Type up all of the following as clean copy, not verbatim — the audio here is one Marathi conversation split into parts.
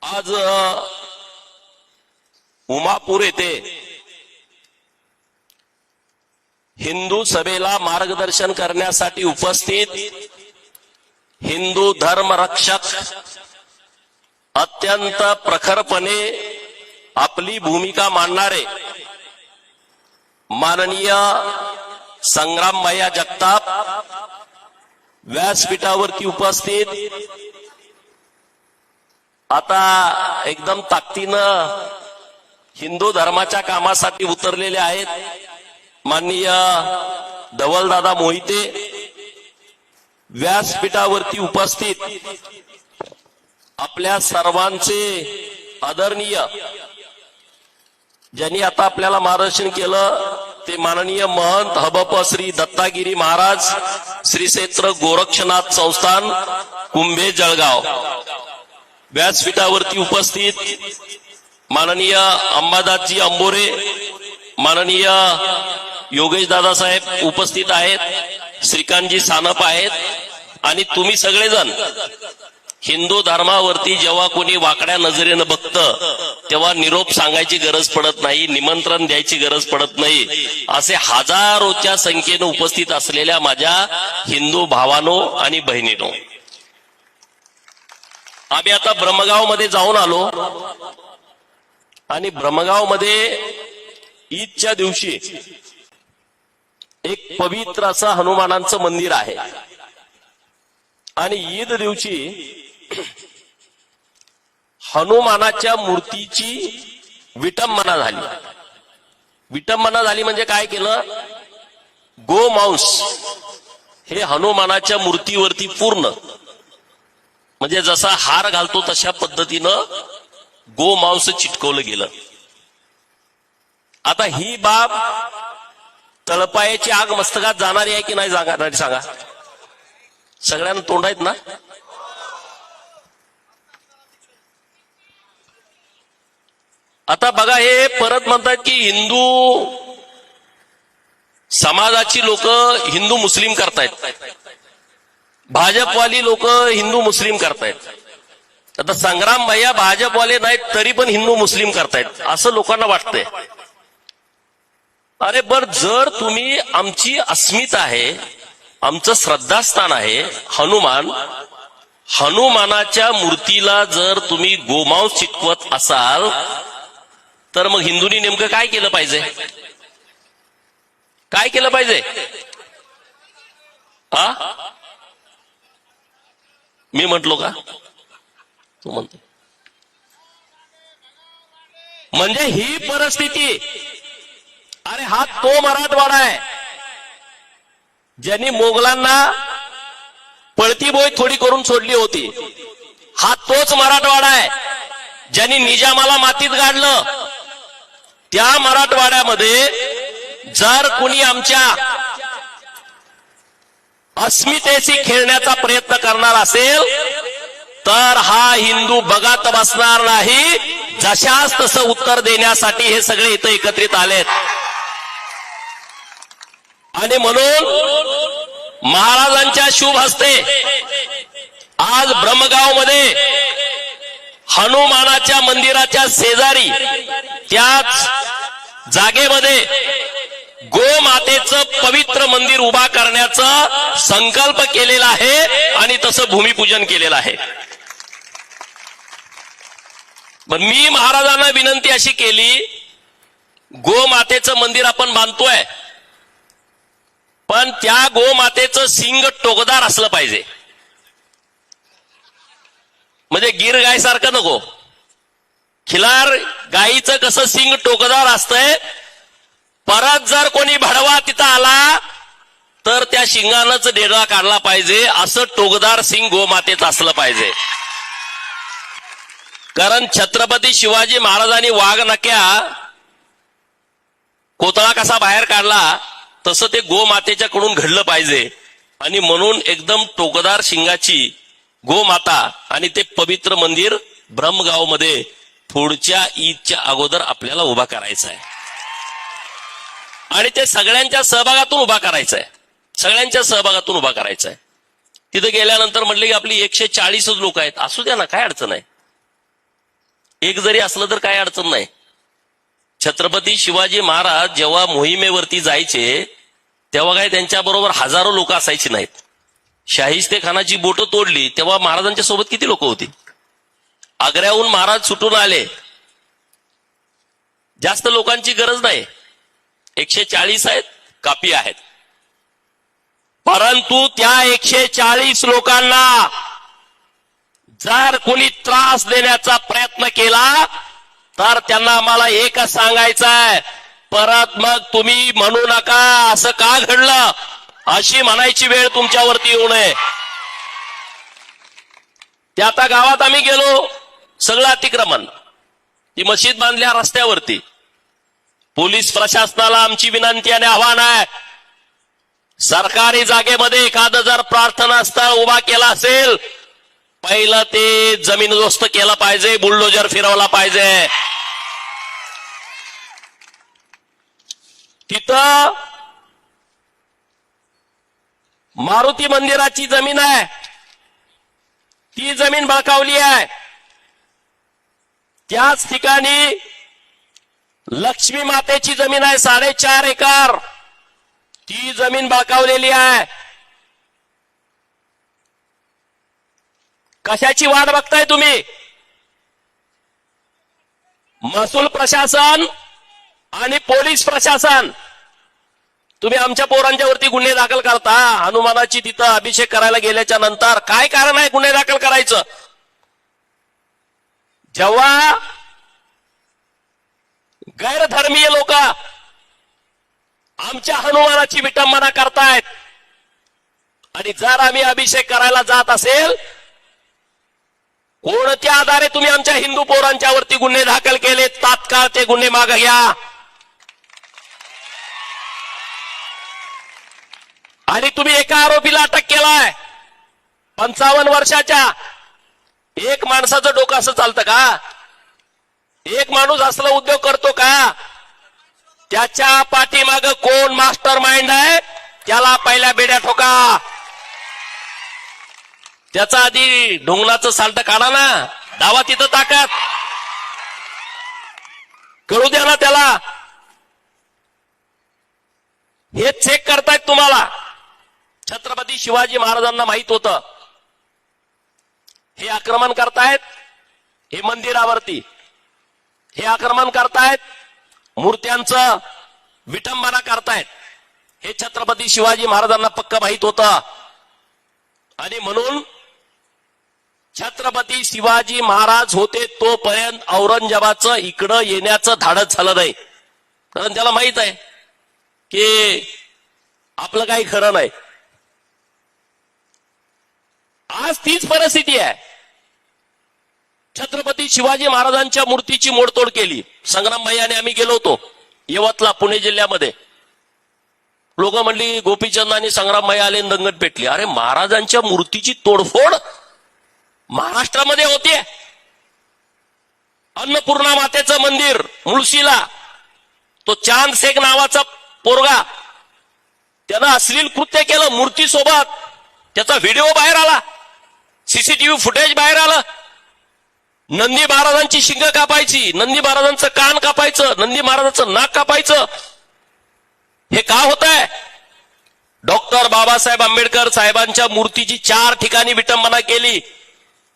आज उमापूर येथे हिंदू सभेला मार्गदर्शन करण्यासाठी उपस्थित हिंदू धर्म रक्षक अत्यंत प्रखरपणे आपली भूमिका मांडणारे माननीय संग्राम भैया जगताप व्यासपीठावरती उपस्थित आता एकदम ताकदीनं हिंदू धर्माच्या कामासाठी उतरलेले आहेत माननीय धवलदादा मोहिते व्यासपीठावरती उपस्थित आपल्या सर्वांचे आदरणीय ज्यांनी आता आपल्याला मार्गदर्शन केलं ते माननीय महंत हबप श्री दत्तागिरी महाराज श्री क्षेत्र गोरक्षनाथ संस्थान कुंभे जळगाव व्यासपीठावरती उपस्थित माननीय अंबादासजी अंबोरे माननीय योगेश दादासाहेब उपस्थित आहेत श्रीकांतजी सानप आहेत आणि तुम्ही सगळेजण हिंदू धर्मावरती जेव्हा कोणी वाकड्या नजरेनं बघतं तेव्हा निरोप सांगायची गरज पडत नाही निमंत्रण द्यायची गरज पडत नाही असे हजारोच्या संख्येनं उपस्थित असलेल्या माझ्या हिंदू भावांनो आणि बहिणींनो आम्ही आता ब्रह्मगाव मध्ये जाऊन आलो आणि ब्रह्मगाव मध्ये ईदच्या दिवशी एक पवित्र असं हनुमानांचं मंदिर आहे आणि ईद दिवशी हनुमानाच्या मूर्तीची विटंबना झाली म्हणजे काय केलं गोमांस हे हनुमानाच्या मूर्तीवरती पूर्ण म्हणजे जसा हार घालतो तशा पद्धतीनं गोमांस चिटकवलं गेलं आता ही बाब तळपायाची आग मस्तकात जाणारी आहे की नाही जाणारी सांगा सगळ्यांना तोंड आहेत ना आता बघा हे परत म्हणतात की हिंदू समाजाची लोक हिंदू मुस्लिम करतायत भाजपवाली लोक हिंदू मुस्लिम करतायत आता संग्राम भैया भाजपवाले नाहीत तरी पण हिंदू मुस्लिम करतायत असं लोकांना वाटतंय अरे बर जर तुम्ही आमची अस्मिता आहे आमचं श्रद्धास्थान आहे हनुमानाच्या मूर्तीला जर तुम्ही गोमांस चिटकवत असाल तर मग हिंदूंनी नेमकं काय केलं पाहिजे हा मी म्हटलो का तू म्हणतो म्हणजे ही परिस्थिती अरे हा तो मराठवाडा आहे ज्यांनी मोगलांना पळती बोय थोडी करून सोडली होती हा तोच मराठवाडा आहे ज्यांनी निजामाला मातीत गाडलं त्या मराठवाड्यामध्ये जर कुणी आमच्या अस्मितेशी खेळण्याचा प्रयत्न करणार असेल तर हा हिंदू बघत बसणार नाही जशास तसं उत्तर देण्यासाठी हे सगळे इथं एकत्रित आलेत आणि म्हणून महाराजांच्या शुभ हस्ते आज ब्रह्मगाव मध्ये हनुमानाच्या मंदिराच्या शेजारी त्याच जागेमध्ये गोमातेचं पवित्र मंदिर उभा करण्याचा संकल्प केलेला आहे आणि तसं भूमिपूजन केलेलं आहे मी महाराजांना विनंती अशी केली गोमातेचं मंदिर आपण बांधतोय पण त्या गोमातेचं सिंग टोकदार असलं पाहिजे म्हणजे गिर गाय सारखं नको खिलार गायीचं कसं सिंग टोकदार असतंय परत जर कोणी भडवा तिथं आला तर त्या शिंगानंच डेडा काढला पाहिजे असं टोकदार सिंग गोमातेचं असलं पाहिजे कारण छत्रपती शिवाजी महाराजांनी वाघ नक्या कोतळा कसा बाहेर काढला तसं ते गोमातेच्या कडून घडलं पाहिजे आणि म्हणून एकदम टोकदार शिंगाची गोमाता आणि ते पवित्र मंदिर ब्रह्मगाव मध्ये पुढच्या ईदच्या अगोदर आपल्याला उभा करायचं आहे आणि ते सगळ्यांच्या सहभागातून उभा करायचं आहे तिथे गेल्यानंतर म्हटलं की आपली 140 लोक आहेत असू द्या ना काय अडचण आहे एक जरी असलं तर काही अडचण नाही. छत्रपती शिवाजी महाराज जेव्हा मोहिमेवरती जायचे तेव्हा काय त्यांच्याबरोबर हजारो लोक असायची नाहीत. शाहिस्ते खानाची बोटं तोडली तेव्हा महाराजांच्या सोबत किती लोक होती? आग्र्याहून महाराज सुटून आले, जास्त लोकांची गरज नाही, 140 आहेत, कापी आहेत. परंतु त्या 140 लोकांना जर कोणी त्रास देण्याचा प्रयत्न केला तर त्यांना आम्हाला एकच सांगायचं आहे, परत मग तुम्ही म्हणू नका असं का घडलं, अशी म्हणायची वेळ तुमच्यावरती येऊ नये. ते आता गावात आम्ही गेलो, सगळं अतिक्रमण, ती मशीद बांधल्या रस्त्यावरती. पोलीस प्रशासनाला आमची विनंती आणि आव्हान आहे, सरकारी जागेमध्ये एखादं जर प्रार्थना स्थळ उभा केला असेल, पहिलं ते जमीनदोस्त केलं पाहिजे, बुलडोजर फिरवला पाहिजे. तिथं मारुती मंदिराची जमीन आहे, ती जमीन बळकावली आहे. त्याच ठिकाणी लक्ष्मी मातेची जमीन आहे 4.5 एकर, ती जमीन बळकावलेली आहे. कशाची वाट बघताय तुम्ही? महसूल प्रशासन आणि पोलीस प्रशासन, तुम्ही आमच्या पोरांच्या वरती गुन्हे दाखल करता. हनुमानाची तिथं अभिषेक करायला गेल्याच्या नंतर काय कारण आहे गुन्हे दाखल करायचं? जेव्हा गैरधर्मीय लोक आमच्या हनुमानाची विटंबना करतायत आणि जर आम्ही अभिषेक करायला जात असेल, कोणत्या आधारे तुम्ही आमच्या हिंदू पोरांच्या वरती गुन्हे दाखल केले? तात्काळ ते गुन्हे मागे घ्या. आणि तुम्ही एका आरोपीला अटक केलाय 55 वर्षाच्या. एक माणसाचं डोकं असं चालतं का? एक माणूस असला उद्योग करतो का? त्याच्या पाठीमागं कोण मास्टर माइंड आहे त्याला पहिल्या बेड्या ठोका. त्याचा आधी ढोंगणाचं साल्ट काढा ना, दावा तिथं ताकद कळू द्या ना त्याला. हे चेक करतायत तुम्हाला. छत्रपती शिवाजी महाराजांना माहित होतं हे आक्रमण करतायत, हे मंदिरावरती हे आक्रमण करतायत, मूर्त्यांचं विटंबना करतायत, हे छत्रपती शिवाजी महाराजांना पक्क माहित होतं. आणि म्हणून छत्रपती शिवाजी महाराज होते तोपर्यंत औरंगजेबाचं इकडं येण्याचं धाडस झालं नाही, कारण त्याला माहित आहे की आपलं काही खरं नाही. आज तीच परिस्थिती आहे. छत्रपती शिवाजी महाराजांच्या मूर्तीची मोडतोड केली. संग्राम भैयाने आम्ही गेलो होतो यवतला, पुणे जिल्ह्यामध्ये. लोक म्हणली गोपीचंद आणि संग्राम भैया आले, दंगत पेटली. अरे महाराजांच्या मूर्तीची तोडफोड महाराष्ट्रामध्ये होते. अन्नपूर्णा मातेचं मंदिर मुळशीला, तो चांद शेख नावाचा पोरगा, त्यानं अश्लील कृत्य केलं मूर्तीसोबत. त्याचा व्हिडिओ बाहेर आला, सीसीटीव्ही फुटेज बाहेर आलं. नंदी महाराजांची शिंग कापायची, नंदी महाराजांचं कान कापायचं, नंदी महाराजांचं नाक कापायचं. हे का होत आहे? डॉक्टर बाबासाहेब आंबेडकर साहेबांच्या मूर्तीची 4 ठिकाणी विटंबना केली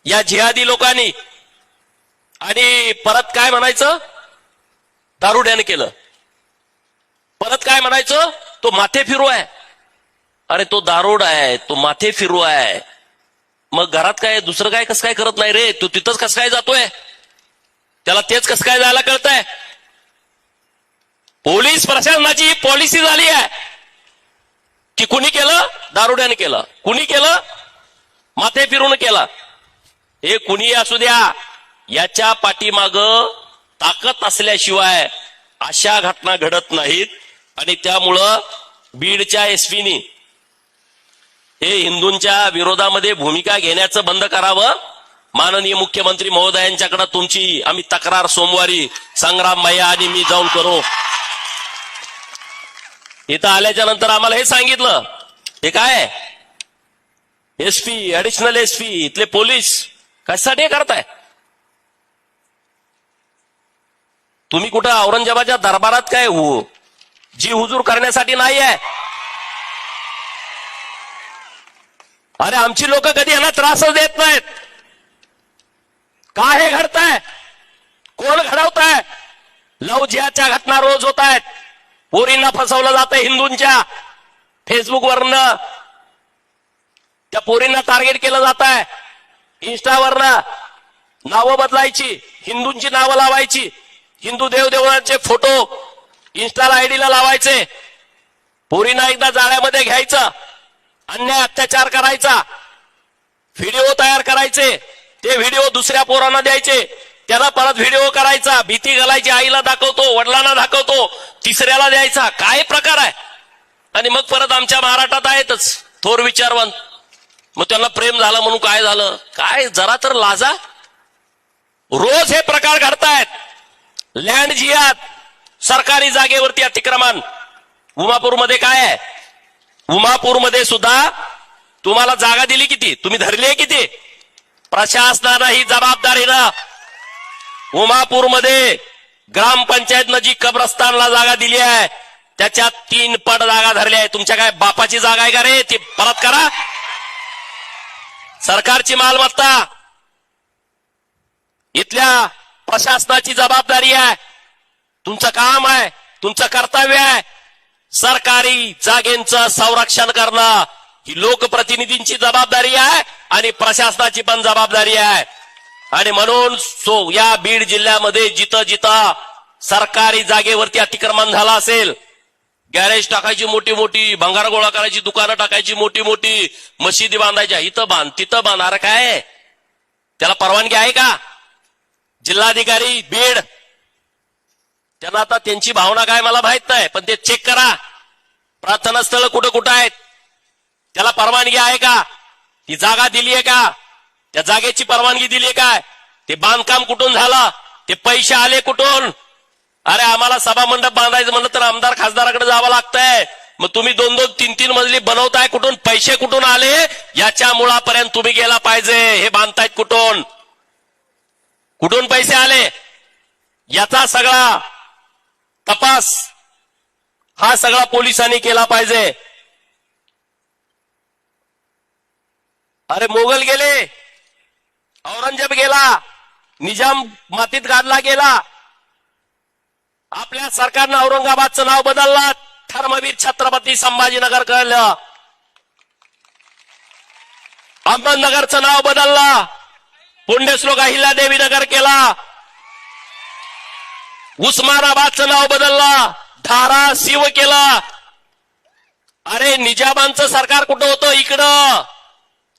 या जिहादी लोकांनी. आणि परत काय म्हणायचं? दारुड्याने केलं. परत काय म्हणायचं? तो माथे फिरू आहे. अरे तो दारोड आहे, तो माथे फिरू आहे. मग घरात काय दुसरं काय कसं काय करत नाही रे? तो तिथंच कसं काय जातोय? त्याला तेच कसं काय जायला कळतंय? पोलीस प्रशासनाची ही पॉलिसी झाली आहे की कुणी केलं? दारुड्याने केलं. कुणी केलं? माथे फिरून केलं. हे कुणी असू द्या, याच्या पाठीमाग ताकद असल्याशिवाय अशा घटना घडत नाहीत. आणि त्यामुळं बीडच्या एसपीनी हे हिंदूंच्या विरोधामध्ये भूमिका घेण्याचं बंद करावं. माननीय मुख्यमंत्री महोदयांच्याकडे तुमची आम्ही तक्रार सोमवारी संग्राम भैया आणि मी जाऊन करू. इथं आल्याच्या नंतर आम्हाला हे सांगितलं, हे काय एसपी, ऍडिशनल एसपी, इथले पोलीस कशासाठी करताय? तुम्ही कुठं औरंगजेबाच्या दरबारात काय जी हुजूर करण्यासाठी नाही आहे. अरे आमची लोक कधी यांना त्रासच देत नाहीत. का हे घडतंय? कोण घडवताय? लव जिहादच्या घटना रोज होत आहेत. पोरींना फसवलं जातंय हिंदूंच्या फेसबुकवरनं. त्या पोरींना टार्गेट केलं जात आहे. इन्स्टावरनं नावं बदलायची, हिंदूंची नावं लावायची, हिंदू देवदेवळांचे फोटो इन्स्टाला आयडीला लावायचे, पोरींना एकदा जाळ्यामध्ये घ्यायचं, अन्याय अत्याचार करायचा, व्हिडिओ तयार करायचे, ते व्हिडिओ दुसऱ्या पोरांना द्यायचे, त्याला परत व्हिडिओ करायचा, भीती घालायची, आईला दाखवतो, वडिलांना दाखवतो, तिसऱ्याला द्यायचा. काय प्रकार आहे? आणि मग परत आमच्या महाराष्ट्रात आहेतच थोर विचारवंत. मग त्यांना प्रेम झालं म्हणून काय झालं? काय जरा तर लाजा. रोज हे प्रकार घडतायत. लँड जिहाद, सरकारी जागेवरती अतिक्रमण. उमापूरमध्ये काय आहे? उमापूरमध्ये सुद्धा तुम्हाला जागा दिली किती? तुम्ही धरली आहे किती? प्रशासनानं ही जबाबदारीनं उमापूरमध्ये ग्रामपंचायतनं जी कब्रस्तानला जागा दिली आहे त्याच्यात 3 पट जागा धरल्या आहे. तुमच्या काय बापाची जागा आहे का रे? ती परत करा. सरकारची मालमत्ता, इथल्या प्रशासनाची जबाबदारी आहे. तुमचं काम आहे, तुमचं कर्तव्य आहे. सरकारी जागेंचं संरक्षण करणं ही लोकप्रतिनिधींची जबाबदारी आहे आणि प्रशासनाची पण जबाबदारी आहे. आणि म्हणून या बीड जिल्ह्यामध्ये जिथं जिथं सरकारी जागेवरती अतिक्रमण झालं असेल, गॅरेज टाकायची मोठी मोठी, भंगार गोळा करायची दुकानं टाकायची मोठी मोठी, मशिदी बांधायच्या, इथं बांध तिथं बांध. अरे काय त्याला परवानगी आहे का? जिल्हाधिकारी बीड, त्यांना आता त्यांची भावना काय मला माहित नाही, पण ते चेक करा. प्रार्थना स्थळ कुठं कुठं आहेत, त्याला परवानगी आहे का? ती जागा दिली आहे का? त्या जागेची परवानगी दिली आहे काय? ते बांधकाम कुठून झालं? ते पैसे आले कुठून? अरे आम्हाला सभा मंडप बांधायचं म्हणलं तर आमदार खासदाराकडे जावं लागतंय. मग तुम्ही 2-2, 3-3 मजली बनवताय कुठून? पैसे कुठून आले? याच्या मुळापर्यंत तुम्ही गेला पाहिजे. हे बांधतायत कुठून? कुठून पैसे आले? याचा सगळा तपास हा सगळा पोलिसांनी केला पाहिजे. अरे मोगल गेले, औरंगजेब गेला, निजाम मातीत गाडला गेला. आपल्या सरकारनं औरंगाबादचं नाव बदललं, धर्मवीर छत्रपती संभाजीनगर केलं. अहमदनगरचं नाव बदललं, पुण्यश्लोक अहिल्यादेवी नगर केला. उस्मानाबादचं नाव बदललं, धाराशिव केलं. अरे निजामांचं सरकार कुठं होतं? इकडं.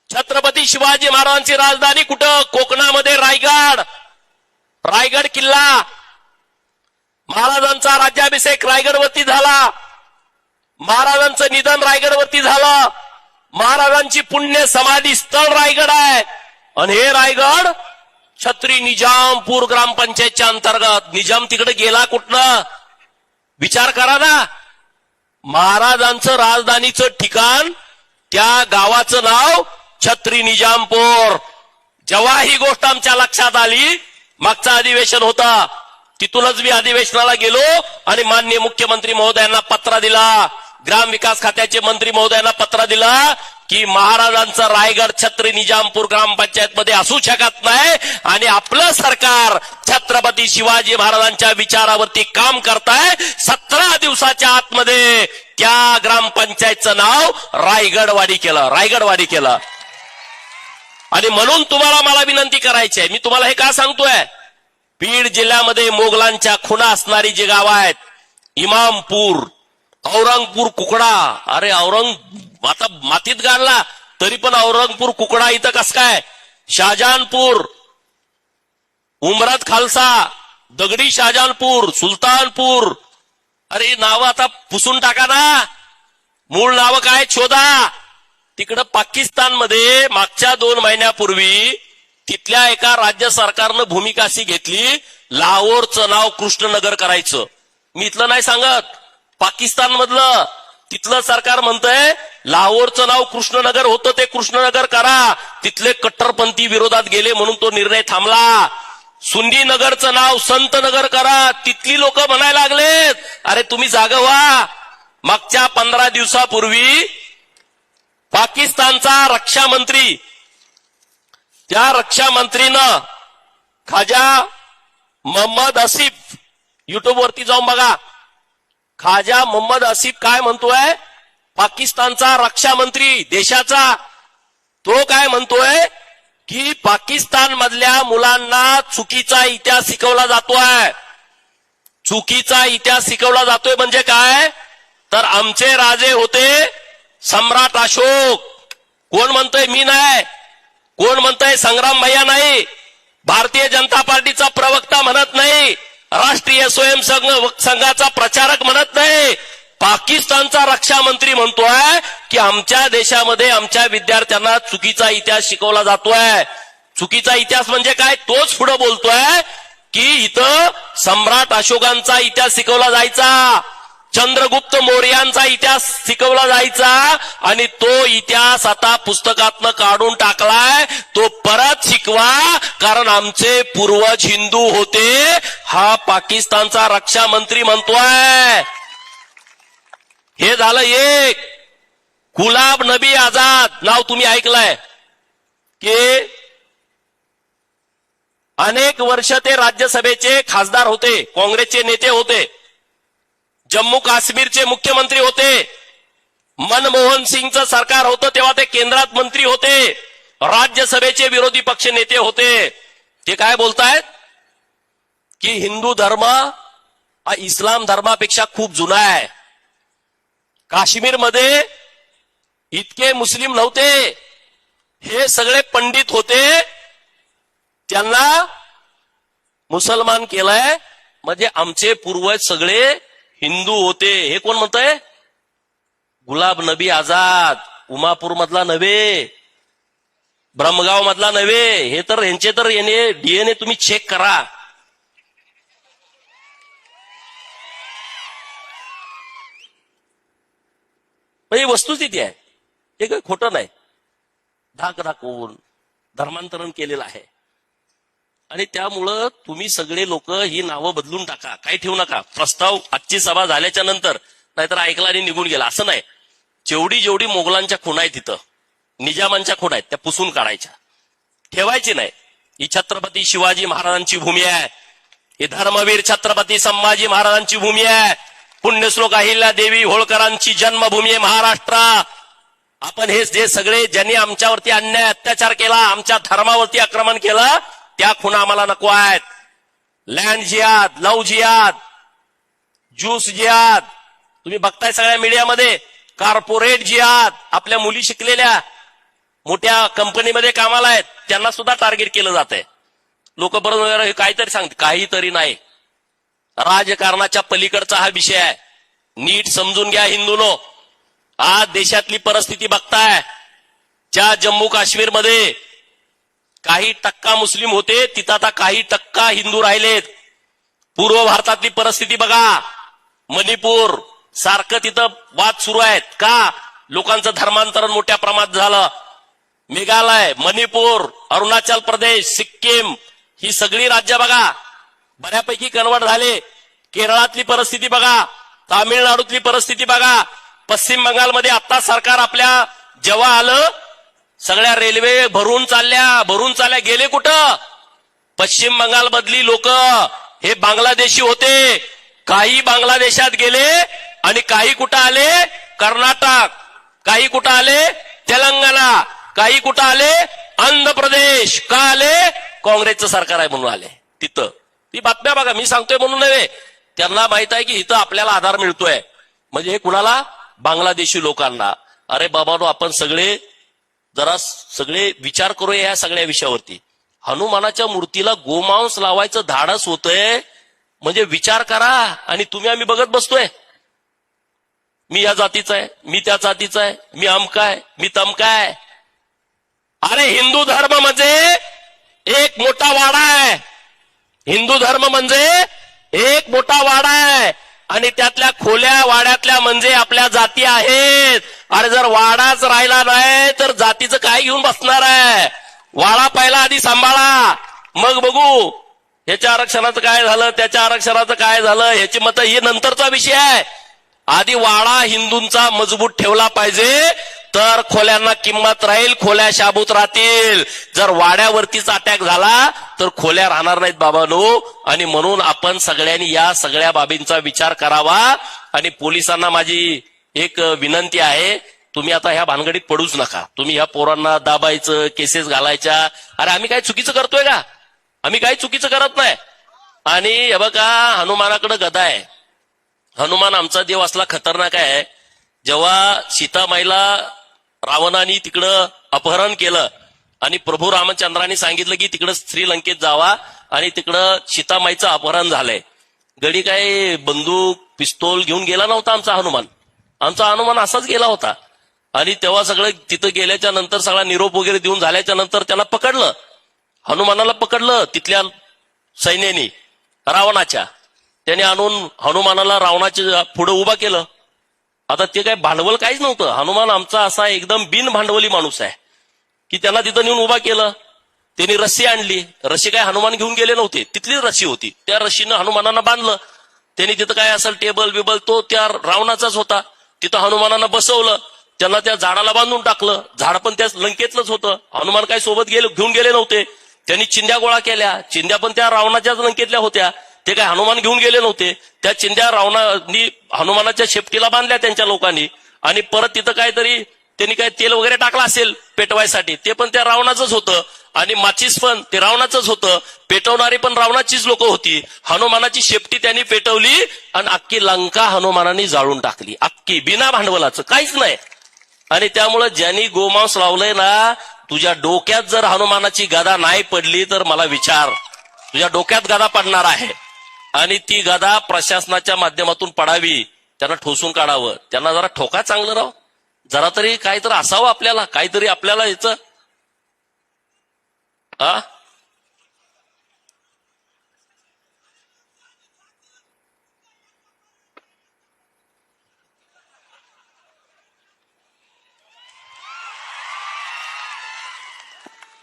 छत्रपती शिवाजी महाराजांची राजधानी कुठं? कोकणामध्ये रायगड. रायगड किल्ला. महाराजांचा राज्याभिषेक रायगडवरती झाला. महाराजांचं निधन रायगडवरती झालं. महाराजांची पुण्य समाधी स्थळ रायगड आहे. आणि हे रायगड छत्री निजामपूर ग्रामपंचायतच्या अंतर्गत. निजाम तिकडे गेला कुठनं? विचार करा ना. महाराजांचं राजधानीचं ठिकाण, त्या गावाचं नाव छत्री निजामपूर. जेव्हा ही गोष्ट आमच्या लक्षात आली, मागचं अधिवेशन होता, तिथूनच मी अधिवेशनाला गेलो आणि माननीय मुख्यमंत्री महोदयांना पत्र दिला, ग्रामविकास खात्याचे मंत्री महोदयांना पत्र दिला की महाराजांचं रायगड छत्री निजामपूर ग्रामपंचायत मध्ये असू शकत नाही आणि आपलं सरकार छत्रपती शिवाजी महाराजांच्या विचारावरती काम करताय. 17 दिवसाच्या आतमध्ये त्या ग्रामपंचायतचं नाव रायगडवाडी केलं. रायगडवाडी केलं. आणि म्हणून तुम्हाला मला विनंती करायची आहे. मी तुम्हाला हे का सांगतोय? बीड जिल्ह्यामध्ये मोगलांच्या खुणा असणारी जी गावं आहेत, इमामपूर, औरंगपूर, कुकडा. अरे आता मातीत गाडला तरी पण औरंगपूर, कुकडा इथं कसं काय? शाहजहानपूर, उमरत खालसा, दगडी शाहजहानपूर, सुलतानपूर. अरे नावं आता पुसून टाका ना. मूळ नावं काय शोधा. तिकडं पाकिस्तानमध्ये मागच्या 2 महिन्यापूर्वी तिथल्या एका राज्य सरकारनं भूमिका अशी घेतली, लाहोरचं नाव कृष्णनगर करायचं. मी इथलं नाही सांगत, पाकिस्तान मधलं. तिथलं सरकार म्हणतंय लाहोरचं नाव कृष्णनगर होतं, ते कृष्णनगर करा. तिथले कट्टरपंथी विरोधात गेले म्हणून तो निर्णय थांबला. सुंदी नगरचं नाव संत नगर करा. तिथली लोक म्हणायला लागलेत, अरे तुम्ही जागा व्हा. मागच्या 15 दिवसापूर्वी पाकिस्तानचा रक्षा मंत्री, त्या रक्षा मंत्रीनं खाजा मोहम्मद आसिफ, युट्यूब वरती जाऊन बघा, खाजा मोहम्मद आसिफ काय म्हणतोय, पाकिस्तानचा रक्षा मंत्री देशाचा, तो काय म्हणतोय की पाकिस्तान मधल्या मुलांना चुकीचा इतिहास शिकवला जातोय. चुकीचा इतिहास शिकवला जातोय म्हणजे काय, तर आमचे राजे होते सम्राट अशोक. कोण म्हणतोय, मी नाही. कोण म्हणतोय, संग्राम भैया नाही. भारतीय जनता पार्टीचा प्रवक्ता म्हणत नाही. राष्ट्रीय स्वयंसंघाचा प्रचारक म्हणत नाही. पाकिस्तानचा रक्षा मंत्री म्हणतोय की आमच्या देशामध्ये आमच्या विद्यार्थ्यांना चुकीचा इतिहास शिकवला जातोय. चुकीचा इतिहास म्हणजे काय, तोच पुढे बोलतोय की इथं सम्राट अशोकांचा इतिहास शिकवला जायचा, चंद्रगुप्त मौर्यांचा इतिहास शिकवला जायचा, आणि तो इतिहास आता पुस्तकातनं काढून टाकलाय. तो परत शिकवा, कारण आमचे पूर्वज हिंदू होते, हा पाकिस्तानचा रक्षा मंत्री म्हणतोय. हे झालं एक. गुलाब नबी आझाद नाव तुम्ही ऐकलंय की अनेक वर्ष ते राज्यसभेचे खासदार होते, काँग्रेसचे नेते होते, जम्मू काश्मीरचे मुख्यमंत्री होते, मनमोहन सिंगचं सरकार होतं तेव्हा ते केंद्रात मंत्री होते, राज्यसभेचे विरोधी पक्ष नेते होते. ते काय बोलतायत की हिंदू धर्म हा इस्लाम धर्मापेक्षा खूप जुना आहे. काश्मीरमध्ये इतके मुस्लिम नव्हते, हे सगळे पंडित होते, त्यांना मुसलमान केलंय, म्हणजे आमचे पूर्वज सगळे हिंदू होते. हे कोण म्हणतंय, गुलाब नबी आझाद. उमापूर मधला नव्हे, ब्रह्मगाव मधला नव्हे, हे तर यांचे तर येणे डीएनए तुम्ही चेक करा. ही वस्तुस्थिती आहे, हे काही खोटं नाही. धाक दाखवून धर्मांतरण केलेलं आहे, आणि त्यामुळं तुम्ही सगळे लोक ही नावं बदलून टाका, काही ठेवू नका. प्रस्ताव आजची सभा झाल्याच्या नंतर, नाहीतर ऐकला आणि निघून गेला असं नाही. जेवढी जेवढी मोगलांच्या खुणा आहेत तिथं, निजामांच्या खुणा आहेत, त्या पुसून काढायच्या, ठेवायची नाही. ही छत्रपती शिवाजी महाराजांची भूमी आहे, ही धर्मवीर छत्रपती संभाजी महाराजांची भूमी आहे, पुण्यश्लोक अहिल्या देवी होळकरांची जन्मभूमी आहे महाराष्ट्र. आपण हे जे सगळे ज्यांनी आमच्यावरती अन्याय अत्याचार केला, आमच्या धर्मावरती आक्रमण केलं, त्या खुणा आम्हाला नको आहेत. लँड जिहाद, लव जिहाद, ज्यूस जिहाद, तुम्ही बघताय सगळ्या मीडियामध्ये. कॉर्पोरेट जिहाद, आपल्या मुली शिकलेल्या मोठ्या कंपनीमध्ये कामाला आहेत, त्यांना सुद्धा टार्गेट केलं जात आहे. लोक बरोबर काहीतरी सांगते, काहीतरी नाही. राजकारणाच्या पलीकडचा हा विषय आहे. नीट समजून घ्या हिंदूनो. आज देशातली परिस्थिती बघताय, ज्या जम्मू काश्मीरमध्ये काही टक्का मुस्लिम होते, तिथं आता काही टक्का हिंदू राहिलेत. पूर्व भारतातली परिस्थिती बघा, मणिपूर सारखं तिथं वाद सुरू आहेत. का? लोकांचं धर्मांतरण मोठ्या प्रमाणात झालं. मेघालय, मणिपूर, अरुणाचल प्रदेश, सिक्कीम, ही सगळी राज्य बघा बऱ्यापैकी कन्वर्ट झाले. केरळातली परिस्थिती बघा, तामिळनाडूतली परिस्थिती बघा, पश्चिम बंगालमध्ये आता सरकार आपल्या जेव्हा आलं, सगळ्या रेल्वे भरून चालल्या गेले कुठं? पश्चिम बंगाल मधली लोक हे बांगलादेशी होते, काही बांगलादेशात गेले, आणि काही कुठं आले कर्नाटक, काही कुठं आले तेलंगणा, काही कुठं आले आंध्र प्रदेश. का आले? काँग्रेसचं सरकार आहे म्हणून आले. तिथं ती बातम्या बघा, मी सांगतोय म्हणून नव्हे, त्यांना माहित आहे की इथं आपल्याला आधार मिळतोय. म्हणजे हे कुणाला? बांगलादेशी लोकांना. अरे बाबांनो, आपण सगळे जरा सगळे विचार करूया या सगळ्या विषयावरती. हनुमानाच्या मूर्तीला गोमांस लावायचं धाडस होतंय म्हणजे विचार करा. आणि तुम्ही आम्ही बघत बसतोय, मी या जातीचा आहे, मी त्या जातीचा आहे, मी अमकाय, मी तमकाय. अरे हिंदू धर्म म्हणजे एक मोठा वाडा आहे. हिंदू धर्म म्हणजे एक मोठा वाडा आहे, आणि त्यातल्या खोल्या वाड्यातल्या म्हणजे आपल्या जाती आहेत. अरे जर वाडाच राहिला नाही तर जातीचं काय घेऊन बसणार आहे? वाडा पहिला आधी सांभाळा, मग बघू. ह्याच्या आरक्षणाचं काय झालं, त्याच्या आरक्षणाचं काय झालं, ह्याची मतं ही नंतरचा विषय आहे. आधी वाडा हिंदूंचा मजबूत ठेवला पाहिजे, तर खोल्यांना किंमत राहील, खोल्या शाबूत राहतील. जर वाड्यावरतीच अटॅक झाला तर खोल्या राहणार नाहीत बाबांनो. आणि म्हणून आपण सगळ्यांनी या सगळ्या बाबींचा विचार करावा. आणि पोलिसांना माझी एक विनंती आहे, तुम्ही आता ह्या भानगडीत पडूच नका. तुम्ही ह्या पोरांना दाबायचं, केसेस घालायच्या, अरे आम्ही काय चुकीचं करतोय का? आम्ही काही चुकीचं करत नाही. आणि हे बघा, हनुमानाकडे गदा आहे. हनुमान आमचा देव असला खतरनाक आहे. जेव्हा सीतामाईला रावणाने तिकडं अपहरण केलं आणि प्रभू रामचंद्रांनी सांगितलं की तिकडं श्रीलंकेत जावा आणि तिकडं सीतामाईचं अपहरण झालंय, गडी काय बंदूक पिस्तूल घेऊन गेला नव्हता आमचा हनुमान. आमचा हनुमान असाच गेला होता. आणि तेव्हा सगळं तिथं गेल्याच्या नंतर सगळा निरोप वगैरे देऊन झाल्याच्या नंतर त्याला पकडलं, हनुमानाला पकडलं तिथल्या सैन्यानी रावणाच्या. त्याने आणून हनुमानाला रावणाच्या पुढे उभा केलं. आता ते काय भांडवल काहीच नव्हतं. हनुमान आमचा असा एकदम बिन भांडवली माणूस आहे की त्यांना तिथं नेऊन उभा केलं. त्यांनी रस्सी आणली. रस्सी काय हनुमान घेऊन गेले नव्हते, तिथलीच रस्सी होती. त्या रस्सीनं हनुमानांना बांधलं. त्यांनी तिथं काय असेल टेबल बिबल तो त्या रावणाचाच होता. तिथं हनुमानांना बसवलं, त्यांना त्या झाडाला बांधून टाकलं. झाड पण त्या लंकेतलंच होतं. हनुमान काय सोबत घेऊन गेले नव्हते. त्यांनी चिंध्या गोळा केल्या. चिंध्या पण त्या रावणाच्याच लंकेतल्या होत्या. ते काय हनुमान घेऊन गेले नव्हते. त्या चिंध्या रावणानी हनुमानाच्या शेपटीला बांधल्या त्यांच्या लोकांनी. आणि परत तिथं काहीतरी त्यांनी काय तेल वगैरे टाकलं असेल पेटवायसाठी, ते पण त्या रावणाचंच होतं. आणि माचीस पण ते रावणाचंच होतं. पेटवणारी पण रावणाचीच लोक होती. हनुमानाची शेपटी त्यांनी पेटवली आणि अख्खी लंका हनुमानाने जाळून टाकली, अख्खी, बिना भांडवलाचं, काहीच नाही. आणि त्यामुळे ज्यांनी गोमांस लावलंय ना, तुझ्या डोक्यात जर हनुमानाची गदा नाही पडली तर मला विचार, तुझ्या डोक्यात गदा पडणार आहे. आणि ती गदा प्रशासनाच्या माध्यमातून पडावी, त्यांना ठोसून काढावं. त्यांना जरा ठोका चांगलं राव, जरा तरी काहीतरी असावं आपल्याला, काहीतरी आपल्याला याचं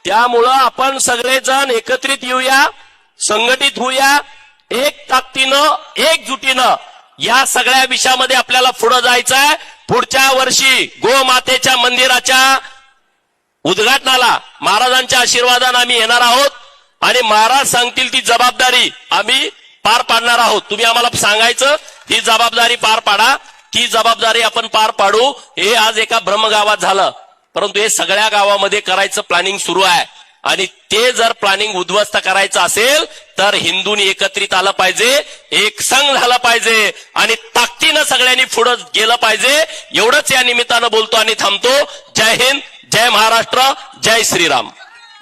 त्यामुळं आपण सगळेजण एकत्रित येऊया, संघटित होऊया, एक ताकदीनं, एकजुटीनं या सगळ्या विषयामध्ये आपल्याला पुढे जायचंय. पुढच्या वर्षी गोमातेच्या मंदिराच्या उद्घाटनाला महाराजांच्या आशीर्वादाने आम्ही येणार आहोत आणि महाराज सांगतील ती जबाबदारी आम्ही पार पाडणार आहोत. तुम्ही आम्हाला सांगायचं ही जबाबदारी पार पाडा, ती जबाबदारी आपण पार पाडू. हे आज एका ब्रह्मगावात झालं, परंतु हे सगळ्या गावामध्ये करायचं प्लॅनिंग सुरू आहे. आणि ते जर प्लॅनिंग उद्ध्वस्त करायचं असेल तर हिंदूंनी एकत्रित आलं पाहिजे, एक संघ झाला पाहिजे आणि ताकदीनं सगळ्यांनी पुढे गेलं पाहिजे. एवढंच या निमित्तानं बोलतो आणि थांबतो. जय हिंद, जय महाराष्ट्र, जय श्रीराम.